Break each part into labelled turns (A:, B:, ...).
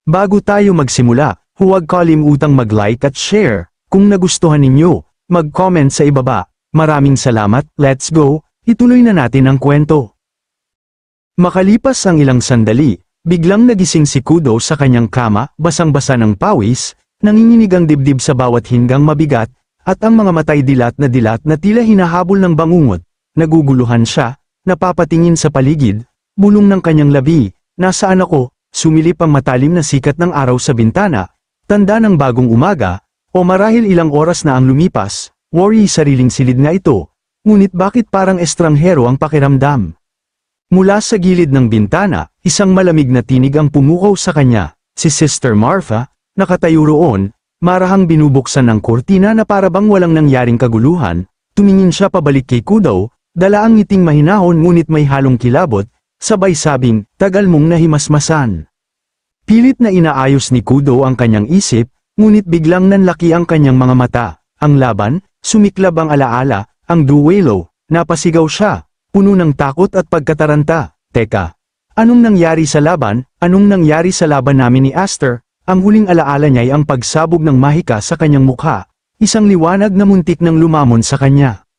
A: Bago tayo magsimula, huwag kalimutang mag-like at share. Kung nagustuhan ninyo, mag-comment sa ibaba. Maraming salamat, let's go, ituloy na natin ang kwento. Makalipas ang ilang sandali, biglang nagising si Kudo sa kanyang kama, basang-basa ng pawis, nanginginig ang dibdib sa bawat hinggang mabigat, at ang mga matay dilat na tila hinahabol ng bangungot. Naguguluhan siya, napapatingin sa paligid, bulong ng kanyang labi, nasaan ako? Sumilip ang matalim na sikat ng araw sa bintana, tanda ng bagong umaga, o marahil ilang oras na ang lumipas, worry sariling silid nga ito, ngunit bakit parang estranghero ang pakiramdam? Mula sa gilid ng bintana, isang malamig na tinig ang pumukaw sa kanya, si Sister Marfa, nakatayo roon, marahang binubuksan ng kurtina na parabang walang nangyaring kaguluhan, tumingin siya pabalik kay Kudo, dala ang ngiting mahinahon ngunit may halong kilabot, sabay sabing, tagal mong nahimasmasan. Pilit na inaayos ni Kudo ang kanyang isip, ngunit biglang nanlaki ang kanyang mga mata. Ang laban, sumiklab ang alaala, ang duwelo, napasigaw siya, puno ng takot at pagkataranta. Teka, anong nangyari sa laban? Anong nangyari sa laban namin ni Aster? Ang huling alaala niya ay ang pagsabog ng mahika sa kanyang mukha, isang liwanag na muntik nang lumamon sa kanya.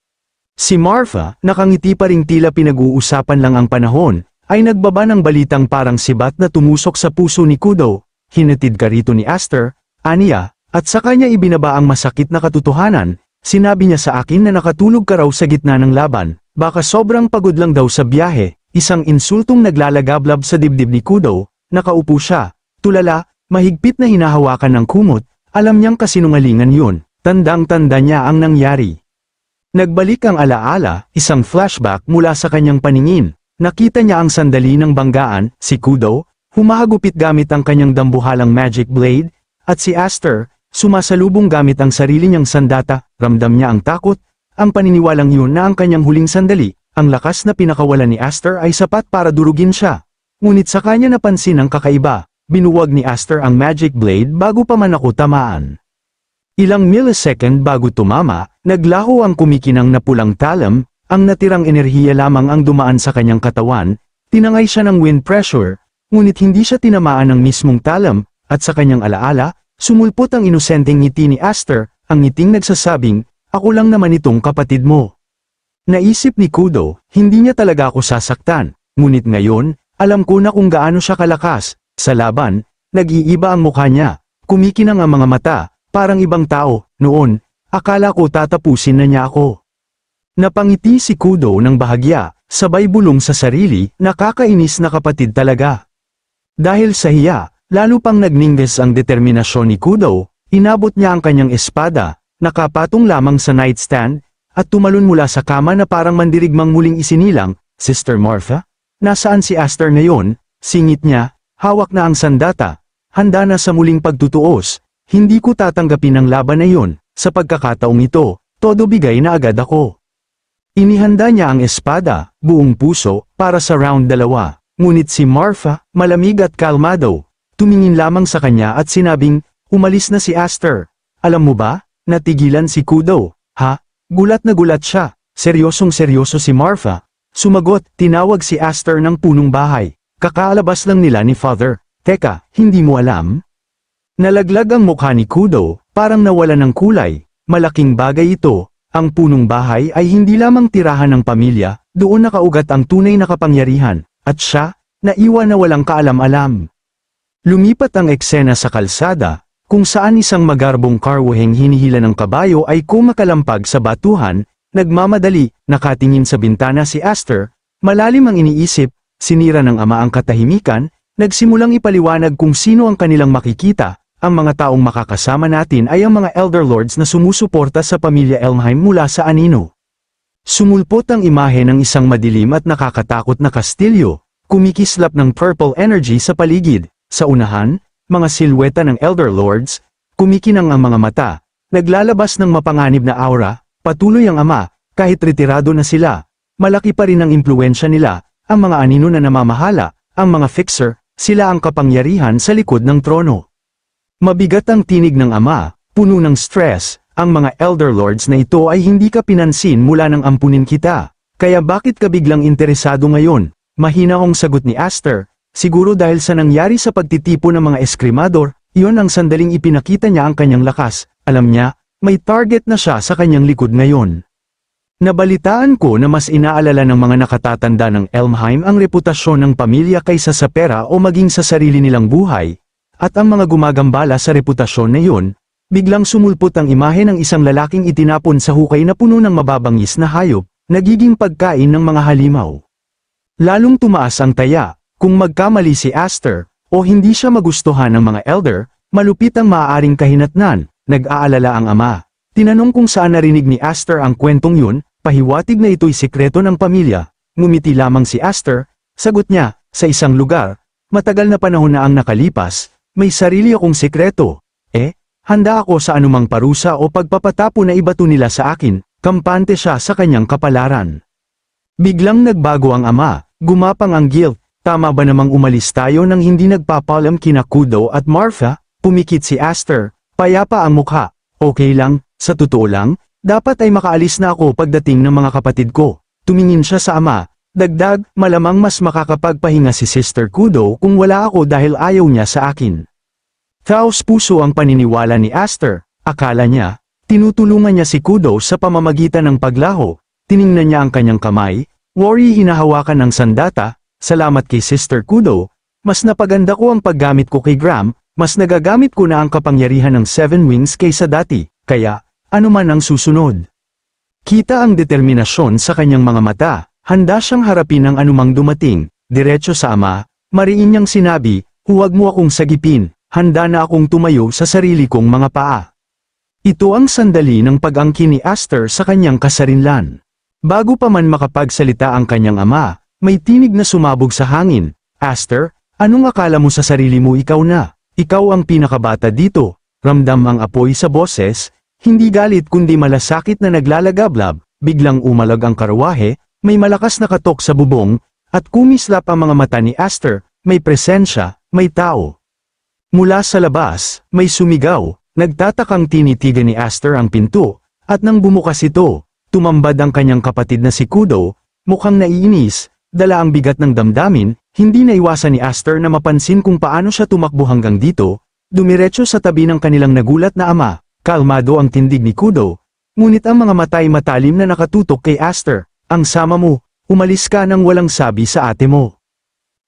A: Si Marfa, nakangiti pa ring tila pinag-uusapan lang ang panahon, ay nagbaba ng balitang parang sibat na tumusok sa puso ni Kudo. Hinatid ka rito ni Aster, aniya, at sa kanya ibinaba ang masakit na katotohanan. Sinabi niya sa akin na nakatulog ka raw sa gitna ng laban, baka sobrang pagod lang daw sa biyahe. Isang insultong naglalagablab sa dibdib ni Kudo. Nakaupo siya, tulala, mahigpit na hinahawakan ng kumot, alam niyang kasinungalingan yun, tandang-tanda niya ang nangyari. Nagbalik ang alaala, isang flashback mula sa kanyang paningin. Nakita niya ang sandali ng banggaan, si Kudo, humahagupit gamit ang kanyang dambuhalang magic blade, at si Aster, sumasalubong gamit ang sarili niyang sandata. Ramdam niya ang takot, ang paniniwalang yun na ang kanyang huling sandali, ang lakas na pinakawalan ni Aster ay sapat para durugin siya. Ngunit sa kanya napansin ang kakaiba, binuwag ni Aster ang magic blade bago pa man ako tamaan. Ilang millisecond bago tumama, naglaho ang kumikinang na pulang talam, ang natirang enerhiya lamang ang dumaan sa kanyang katawan, tinangay siya ng wind pressure, ngunit hindi siya tinamaan ng mismong talam, at sa kanyang alaala, sumulpot ang inosenteng ngiti ni Aster, ang ngiting nagsasabing, ako lang naman itong kapatid mo. Naisip ni Kudo, hindi niya talaga ako sasaktan, ngunit ngayon, alam ko na kung gaano siya kalakas. Sa laban, nag-iiba ang mukha niya, kumikinang ang mga mata, parang ibang tao. Noon, akala ko tatapusin na niya ako. Napangiti si Kudo ng bahagya, sabay bulong sa sarili, nakakainis na kapatid talaga. Dahil sa hiya, lalo pang nagningges ang determinasyon ni Kudo, inabot niya ang kanyang espada, nakapatong lamang sa nightstand, at tumalon mula sa kama na parang mandirigmang muling isinilang. Sister Marfa? Nasaan si Aster ngayon? Singit niya, hawak na ang sandata, handa na sa muling pagtutuos. Hindi ko tatanggapin ang laban na yun, sa pagkakataong ito, todo bigay na agad ako. Inihanda niya ang espada, buong puso, para sa round 2, ngunit si Marfa, malamig at kalmado, tumingin lamang sa kanya at sinabing, umalis na si Aster. Alam mo ba, natigilan si Kudo, ha? Gulat na gulat siya, seryosong seryoso si Marfa. Sumagot, tinawag si Aster ng punong bahay, kakaalabas lang nila ni Father. Teka, hindi mo alam? Nalaglag ang mukha ni Kudo, parang nawala ng kulay. Malaking bagay ito, ang punong bahay ay hindi lamang tirahan ng pamilya, doon nakaugat ang tunay na kapangyarihan, at siya, naiwan na walang kaalam-alam. Lumipat ang eksena sa kalsada, kung saan isang magarbong karwaheng hinihila ng kabayo ay kumakalampag sa batuhan, nagmamadali, nakatingin sa bintana si Aster, malalim ang iniisip, sinira ng ama ang katahimikan, nagsimulang ipaliwanag kung sino ang kanilang makikita. Ang mga taong makakasama natin ay ang mga Elder Lords na sumusuporta sa pamilya Elmheim mula sa anino. Sumulpot ang imahe ng isang madilim at nakakatakot na kastilyo, kumikislap ng purple energy sa paligid. Sa unahan, mga silweta ng Elder Lords, kumikinang ang mga mata, naglalabas ng mapanganib na aura. Patuloy ang ama, kahit retirado na sila, malaki pa rin ang impluwensya nila, ang mga anino na namamahala, ang mga fixer, sila ang kapangyarihan sa likod ng trono. Mabigat ang tinig ng ama, puno ng stress, ang mga Elder Lords na ito ay hindi ka pinansin mula nang ampunin kita. Kaya bakit ka biglang interesado ngayon? Mahinahong sagot ni Aster, Siguro dahil sa nangyari sa pagtitipo ng mga eskrimador, iyon ang sandaling ipinakita niya ang kanyang lakas. Alam niya, may target na siya sa kanyang likod ngayon. Nabalitaan ko na mas inaalala ng mga nakatatanda ng Elmheim ang reputasyon ng pamilya kaysa sa pera o maging sa sarili nilang buhay, at ang mga gumagambala sa reputasyon na iyon, biglang sumulpot ang imahe ng isang lalaking itinapon sa hukay na puno ng mababangis na hayop, nagiging pagkain ng mga halimaw. Lalong tumaas ang taya, kung magkamali si Aster, o hindi siya magustuhan ng mga elder, malupit ang maaaring kahinatnan, nag-aalala ang ama. Tinanong kung saan narinig ni Aster ang kwentong yun, pahiwatig na ito'y sikreto ng pamilya. Ngumiti lamang si Aster, sagot niya, sa isang lugar, matagal na panahon na ang nakalipas, may sarili akong sikreto. Handa ako sa anumang parusa o pagpapatapo na ibato nila sa akin, kampante siya sa kanyang kapalaran. Biglang nagbago ang ama, gumapang ang guilt, tama ba namang umalis tayo nang hindi nagpapalam kina Kudo at Marfa? Pumikit si Aster, payapa ang mukha. Okay lang, sa totoo lang, dapat ay makaalis na ako pagdating ng mga kapatid ko. Tumingin siya sa ama, dagdag, malamang mas makakapagpahinga si Sister Kudo kung wala ako dahil ayaw niya sa akin. Taos puso ang paniniwala ni Aster, akala niya, tinutulungan niya si Kudo sa pamamagitan ng paglaho, tiningnan niya ang kanyang kamay, worry hinahawakan ng sandata, salamat kay Sister Kudo, mas napaganda ko ang paggamit ko kay Graham, mas nagagamit ko na ang kapangyarihan ng 7 wings kaysa dati, kaya, ano man ang susunod. Kita ang determinasyon sa kanyang mga mata, handa siyang harapin ang anumang dumating, diretso sa ama, mariin niyang sinabi, huwag mo akong sagipin, handa na akong tumayo sa sarili kong mga paa. Ito ang sandali ng pag-angkin ni Aster sa kanyang kasarinlan. Bago pa man makapagsalita ang kanyang ama, may tinig na sumabog sa hangin, Aster, anong akala mo sa sarili mo ikaw na? Ikaw ang pinakabata dito, ramdam ang apoy sa boses, hindi galit kundi malasakit na naglalagablab, biglang umalag ang karwahe, may malakas na katok sa bubong, at kumislap ang mga mata ni Aster, may presensya, may tao. Mula sa labas, may sumigaw, nagtatakang tinitigan ni Aster ang pinto, at nang bumukas ito, tumambad ang kanyang kapatid na si Kudo, mukhang naiinis, dala ang bigat ng damdamin, hindi naiwasan ni Aster na mapansin kung paano siya tumakbo hanggang dito, dumiretso sa tabi ng kanilang nagulat na ama, kalmado ang tindig ni Kudo, ngunit ang mga mata'y matalim na nakatutok kay Aster, ang sama mo, umalis ka nang walang sabi sa ate mo.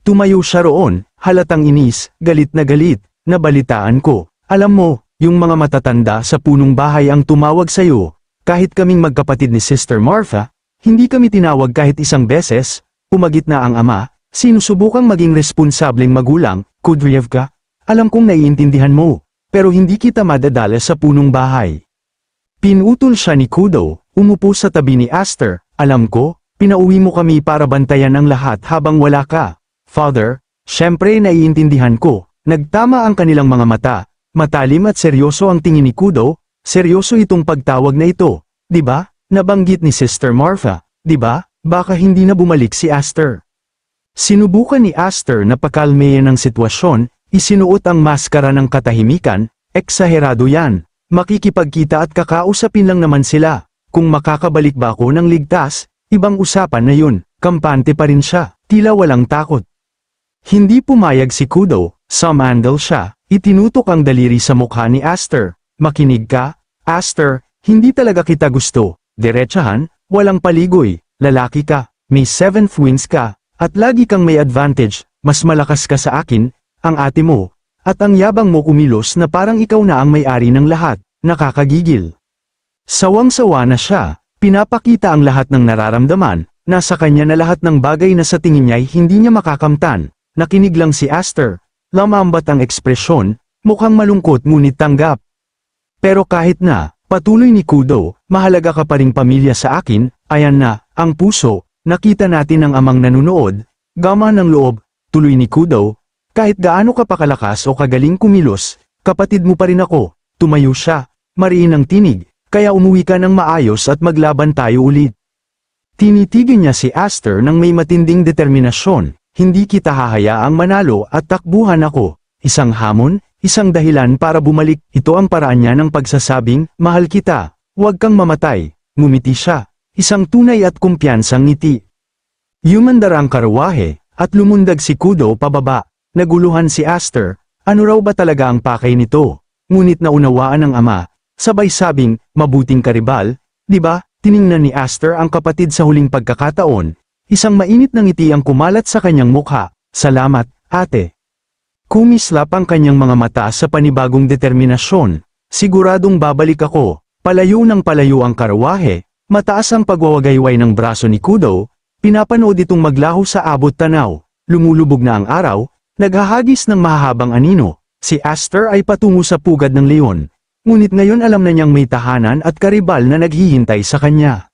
A: Tumayo siya roon, halatang inis, galit, nabalitaan ko, alam mo, yung mga matatanda sa punong bahay ang tumawag sa'yo, kahit kaming magkapatid ni Sister Marfa, hindi kami tinawag kahit isang beses, umagit na ang ama, sinusubukang maging responsableng magulang, Kudryevka, alam kong naiintindihan mo, pero hindi kita madadala sa punong bahay. Pinutol siya ni Kudo, umupo sa tabi ni Aster, alam ko, pinauwi mo kami para bantayan ang lahat habang wala ka. Father, syempre naiintindihan ko, nagtama ang kanilang mga mata, matalim at seryoso ang tingin ni Kudo, seryoso itong pagtawag na ito, di ba? Nabanggit ni Sister Marfa, di ba? Baka hindi na bumalik si Aster. Sinubukan ni Aster na pakalmeyan ang sitwasyon, isinuot ang maskara ng katahimikan, eksaherado yan, makikipagkita at kakausapin lang naman sila, kung makakabalik ba ako ng ligtas, ibang usapan na yun, kampante pa rin siya, tila walang takot. Hindi pumayag si Kudo, sumandal siya, itinutok ang daliri sa mukha ni Aster, makinig ka, Aster, hindi talaga kita gusto, diretsahan, walang paligoy, lalaki ka, may 7th wings ka, at lagi kang may advantage, mas malakas ka sa akin, ang ate mo, at ang yabang mo kumilos na parang ikaw na ang may-ari ng lahat, nakakagigil. Sawang-sawa na siya, pinapakita ang lahat ng nararamdaman, nasa kanya na lahat ng bagay na sa tingin niya'y hindi niya makakamtan, nakinig lang si Aster, lamambat ang ekspresyon, mukhang malungkot ngunit tanggap. Pero kahit na, patuloy ni Kudo, mahalaga ka pa ring pamilya sa akin, ayan na, ang puso, nakita natin ang amang nanunood, gama ng loob, tuloy ni Kudo, kahit gaano ka pa kalakas o kagaling kumilos, kapatid mo pa rin ako, tumayo siya, mariin ang tinig, kaya umuwi ka ng maayos at maglaban tayo ulit. Tinitigan niya si Aster ng may matinding determinasyon, hindi kita hahayaang manalo at takbuhan ako, isang hamon, isang dahilan para bumalik, ito ang paraan niya ng pagsasabing, mahal kita, huwag kang mamatay, ngumiti siya, isang tunay at kumpiyansang ngiti. Yumandar ang karwahe, At lumundag si Kudo pababa. Naguluhan si Aster, ano raw ba talaga ang pakay nito? Ngunit naunawaan ng ama, sabay sabing, mabuting karibal, di ba? Tiningnan ni Aster ang kapatid sa huling pagkakataon, isang mainit na ngiti ang kumalat sa kanyang mukha. Salamat, ate. Kumislap ang kanyang mga mata sa panibagong determinasyon. Siguradong babalik ako. Palayo ng palayo ang karawahe, mataas ang pagwawagayway ng braso ni Kudo, pinapanood itong maglaho sa abot tanaw. Lumulubog na ang araw, naghahagis ng mahahabang anino. Si Aster ay patungo sa pugad ng leon. Ngunit ngayon alam na niyang may tahanan at karibal na naghihintay sa kanya.